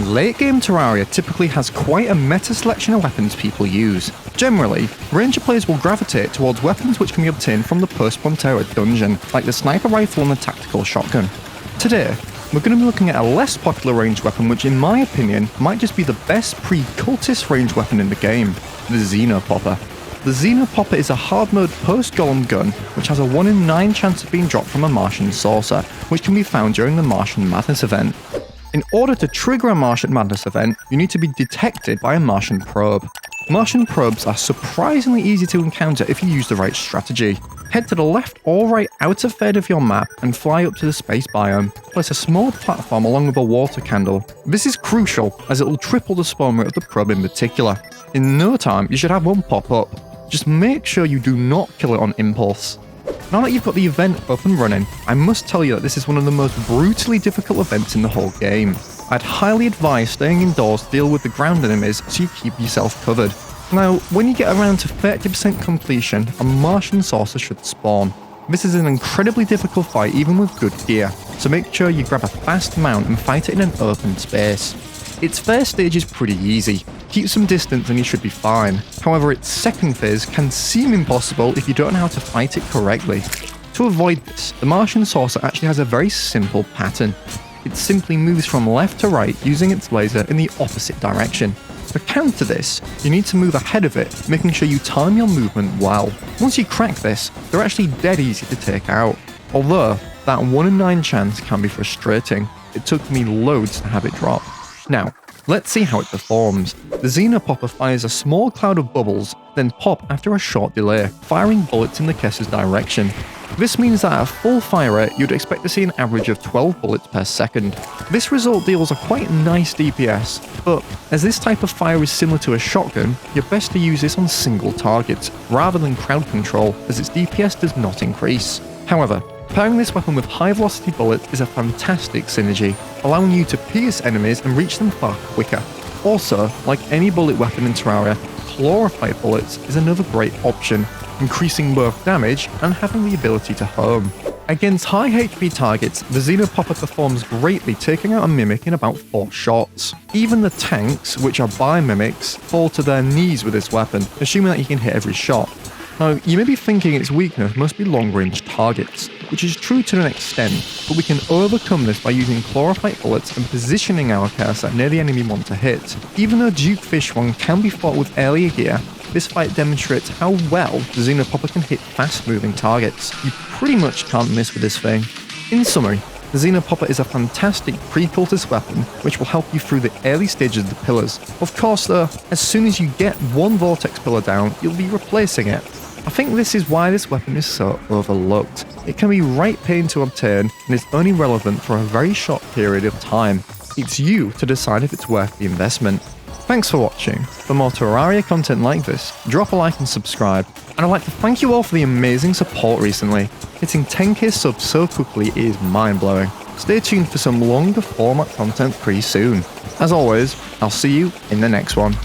Late game Terraria typically has quite a meta selection of weapons people use. Generally, ranger players will gravitate towards weapons which can be obtained from the post-spawn Terra dungeon, like the sniper rifle and the tactical shotgun. Today, we're going to be looking at a less popular ranged weapon which in my opinion might just be the best pre-cultist ranged weapon in the game, the Xenopopper. The Xenopopper is a hard mode post-golem gun which has a 1 in 9 chance of being dropped from a Martian saucer, which can be found during the Martian Madness event. In order to trigger a Martian Madness event, you need to be detected by a Martian probe. Martian probes are surprisingly easy to encounter if you use the right strategy. Head to the left or right outer third of your map and fly up to the space biome. Place a small platform along with a water candle. This is crucial as it will triple the spawn rate of the probe in particular. In no time, you should have one pop up. Just make sure you do not kill it on impulse. Now that you've got the event up and running, I must tell you that this is one of the most brutally difficult events in the whole game. I'd highly advise staying indoors to deal with the ground enemies so you keep yourself covered. Now, when you get around to 30% completion, a Martian saucer should spawn. This is an incredibly difficult fight even with good gear, so make sure you grab a fast mount and fight it in an open space. Its first stage is pretty easy. Keep some distance and you should be fine. However, its second phase can seem impossible if you don't know how to fight it correctly. To avoid this, the Martian saucer actually has a very simple pattern. It simply moves from left to right using its laser in the opposite direction. To counter this, you need to move ahead of it, making sure you time your movement well. Once you crack this, they're actually dead easy to take out. Although, that 1 in 9 chance can be frustrating. It took me loads to have it drop. Now, let's see how it performs. The Xenopopper fires a small cloud of bubbles, then pop after a short delay, firing bullets in the caster's direction. This means that at full fire rate, you'd expect to see an average of 12 bullets per second. This result deals a quite nice DPS, but as this type of fire is similar to a shotgun, you're best to use this on single targets, rather than crowd control, as its DPS does not increase. However, pairing this weapon with high velocity bullets is a fantastic synergy, allowing you to pierce enemies and reach them far quicker. Also, like any bullet weapon in Terraria, chlorophyte bullets is another great option, increasing both damage and having the ability to home. Against high HP targets, the Xenopopper performs greatly, taking out a mimic in about 4 shots. Even the tanks, which are bi-mimics, fall to their knees with this weapon, assuming that you can hit every shot. Now, you may be thinking its weakness must be long-range targets, which is true to an extent, but we can overcome this by using chlorophyte bullets and positioning our cursor near the enemy we want to hit. Even though Duke Fish 1 can be fought with earlier gear, this fight demonstrates how well the Xenopopper can hit fast-moving targets. You pretty much can't miss with this thing. In summary, the Xenopopper is a fantastic pre-cultist weapon which will help you through the early stages of the pillars. Of course though, as soon as you get one vortex pillar down, you'll be replacing it. I think this is why this weapon is so overlooked. It can be right pain to obtain and is only relevant for a very short period of time. It's you to decide if it's worth the investment. Thanks for watching. For more Terraria content like this, drop a like and subscribe. And I'd like to thank you all for the amazing support recently. Hitting 10k subs so quickly is mind-blowing. Stay tuned for some longer format content pretty soon. As always, I'll see you in the next one.